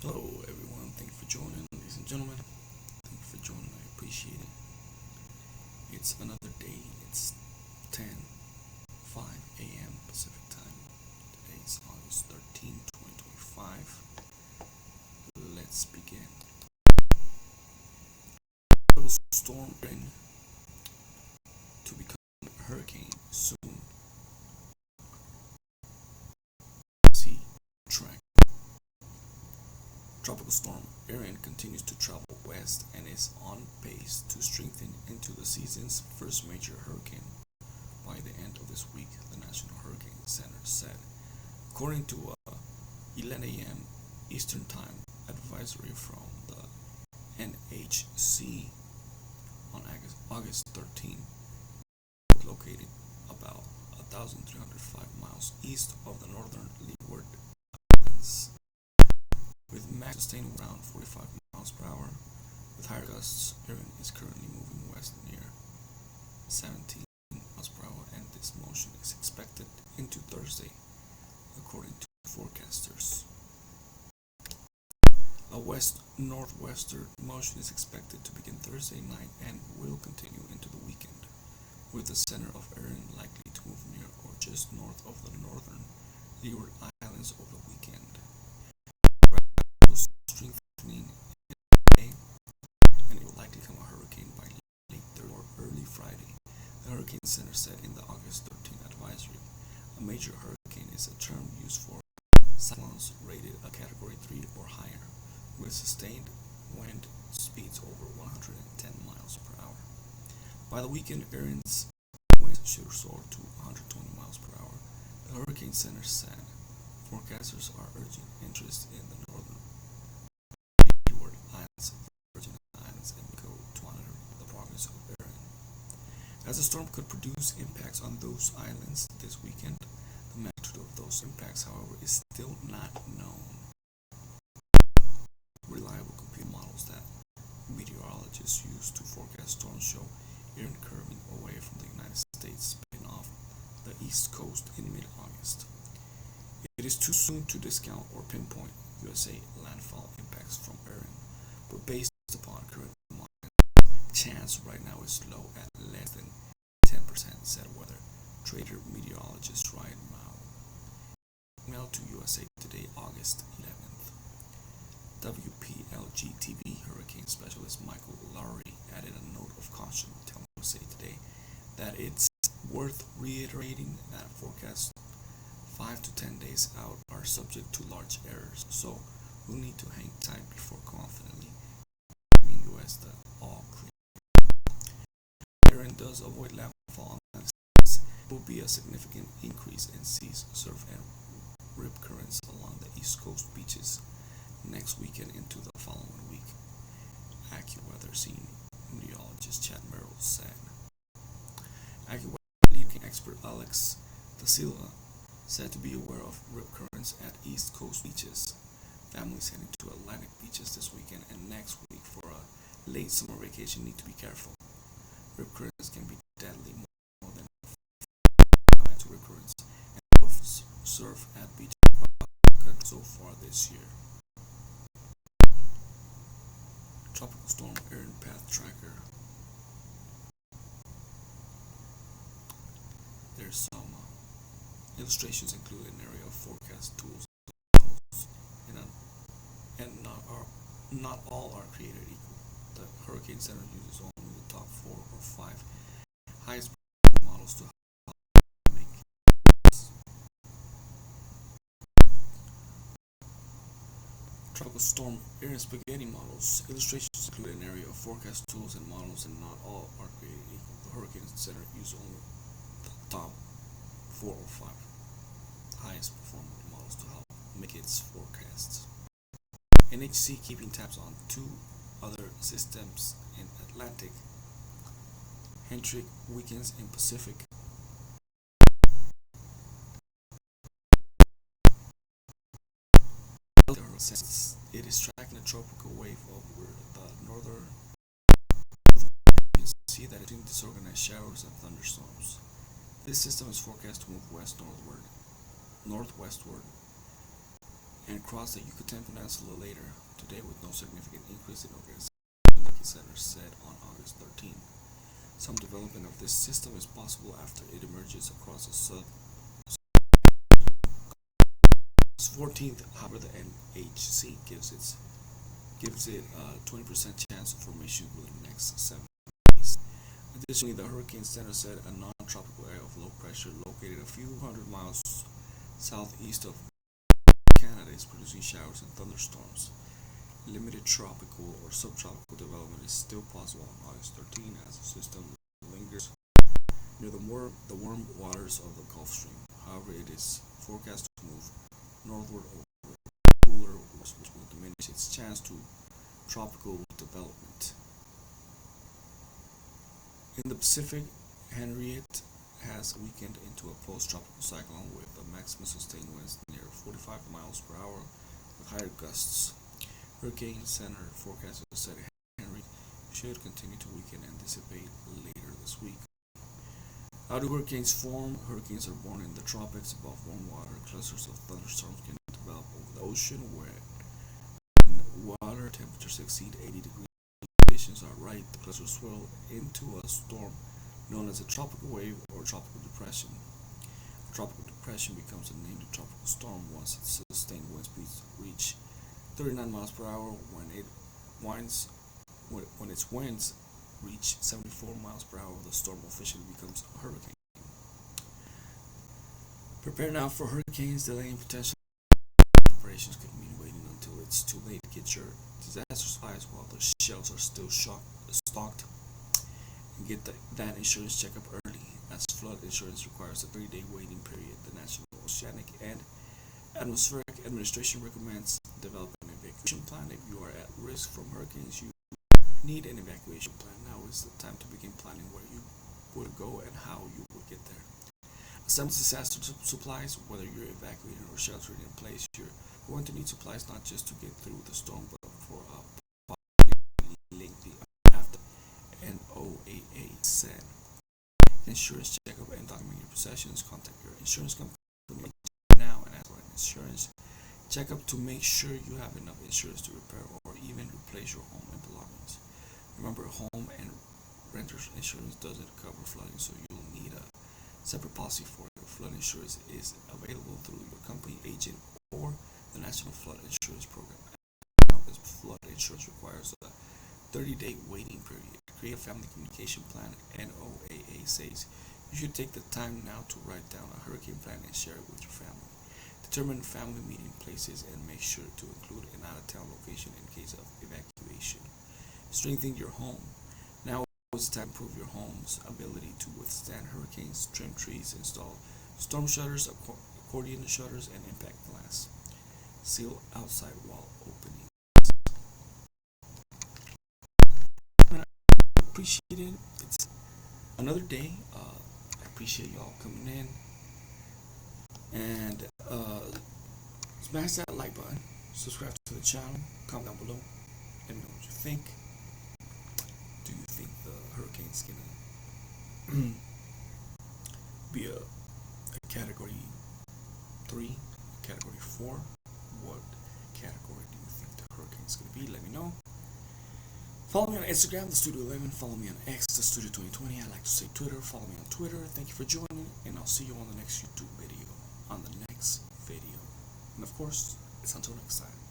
Hello, everyone. Thank you for joining, ladies and gentlemen. Thank you for joining. I appreciate it. It's another day. It's 10:05 a.m. Pacific time. Today is August 13th, 2025. Let's begin. Storm Erin to become a hurricane soon. See track. Tropical storm Erin continues to travel west and is on pace to strengthen into the season's first major hurricane by the end of this week, the National Hurricane Center said. According to a 11 a.m. Eastern Time advisory from the NHC on August 13, located about 1,305 miles east of the northern Leeward Islands, with max sustained around 45 miles per hour. With higher gusts, Erin is currently moving west near 17 miles per hour, and this motion is expected into Thursday, according to forecasters. A west-northwester motion is expected to begin Thursday night and will continue into the weekend, with the center of Erin likely to move near or just north of the northern Leeward Islands over the weekend. Strengthening today, and it will likely become a hurricane by late Thursday or early Friday, the Hurricane Center said in the August 13 advisory. A major hurricane is a term used for cyclones rated a Category 3 or higher, with sustained wind speeds over 110 miles per hour. By the weekend, Erin's winds should soar to 120 miles per hour, the Hurricane Center said. Forecasters are urging interest in the northern Leeward Islands, Virgin Islands, and Mexico to monitor the progress of Erin, as the storm could produce impacts on those islands this weekend. The magnitude of those impacts, however, is still not known. Reliable computer models that meteorologists use to forecast storms show Erin curving away from the United States, spinning off the east coast in mid-August. It is too soon to discount or pinpoint USA landfall impacts from Erin, but based upon current modeling, chance right now is low at less than 10%, said weather trader meteorologist Ryan Mao. Email to USA Today, August 11th. WPLG-TV hurricane specialist Michael Lowry added a note of caution, telling USA Today that it's worth reiterating that forecasts 5 to 10 days out are subject to large errors, so we'll need to hang tight before confidently giving US the all clear. Erin does avoid landfall on the seas. It will be a significant increase in seas, surf, and rip currents along the east coast beaches next weekend into the following week, AccuWeather senior meteorologist Chad Merrill said. AccuWeather leading expert Alex Da Silva said to be aware of rip currents at east coast beaches. Families heading to Atlantic beaches this weekend and next week for a late summer vacation need to be careful. Rip currents can be deadly, more than to rip currents, and surf at beaches so far this year. Tropical Storm Erin Path Tracker. There's some illustrations include an area of forecast tools and, not all are created equal. The Hurricane Center uses only the top 4 or 5 highest models to make Tropical Storm Erin Spaghetti models. Illustrations include an area of forecast tools and models, and not all are created equal. The Hurricane Center uses only the top 4 or 5 highest performing models to help make its forecasts. NHC keeping tabs on 2 other systems in Atlantic, Hendrick weekends in Pacific. It is tracking a tropical wave over the northern. You can see that it's disorganized showers and thunderstorms. This system is forecast to move northwestward and crossed the Yucatan Peninsula later today with no significant increase in organization, the center said on August 13. Some development of this system is possible after it emerges across the 14th. However, the NHC gives it a 20% chance of formation within the next 7 days. Additionally, the Hurricane Center said a non-tropical area of low pressure located a few hundred miles southeast of Canada is producing showers and thunderstorms. Limited tropical or subtropical development is still possible on August 13 as the system lingers near the warm waters of the Gulf Stream. However, it is forecast to move northward over cooler waters, which will diminish its chance to tropical development. In the Pacific, Henriette has weakened into a post-tropical cyclone with a maximum sustained winds near 45 miles per hour with higher gusts. Hurricane Center forecasters said Henry should continue to weaken and dissipate later this week. How do hurricanes form? Hurricanes are born in the tropics above warm water. Clusters of thunderstorms can develop over the ocean where water temperatures exceed 80 degrees. Conditions are right. The clusters swirl into a storm known as a tropical wave or tropical depression. A tropical depression becomes a named tropical storm once its sustained wind speeds reach 39 miles per hour. When its winds reach 74 miles per hour, the storm officially becomes a hurricane. Prepare now for hurricanes. Delaying potential preparations could mean waiting until it's too late to get your disaster supplies while the shelves are still stocked. And get that insurance checkup early, as flood insurance requires a 3-day waiting period. The National Oceanic and Atmospheric Administration recommends developing an evacuation plan. If you are at risk from hurricanes, you need an evacuation plan. Now is the time to begin planning where you would go and how you would get there. Assemble disaster supplies. Whether you're evacuating or sheltering in place, you're going to need supplies not just to get through the storm, but for a lengthy after. NOAA said. Insurance checkup and document your possessions. Contact your insurance company now and ask for an insurance checkup to make sure you have enough insurance to repair or even replace your home and belongings. Remember, home and renter's insurance doesn't cover flooding, so you'll need a separate policy for it. Flood insurance is available through your company agent or the National Flood Insurance Program. Now, this flood insurance requires a 30-day waiting period. Create a family communication plan. NOAA says you should take the time now to write down a hurricane plan and share it with your family. Determine family meeting places and make sure to include an out-of-town location in case of evacuation. Strengthen your home. Now it's time to improve your home's ability to withstand hurricanes. Trim trees, install storm shutters, accordion shutters, and impact glass. Seal outside wall opening. Appreciate it. It's another day. I appreciate y'all coming in and smash that like button, subscribe to the channel, comment down below, let me know what you think. Do you think the hurricane's gonna be a category 3, category 4? What category do you think the hurricane's gonna be? Let me know. Follow me on Instagram, the Studio 11. Follow me on X, the Studio 2020. I like to say Twitter. Follow me on Twitter. Thank you for joining, and I'll see you on the next YouTube video. And of course, it's until next time.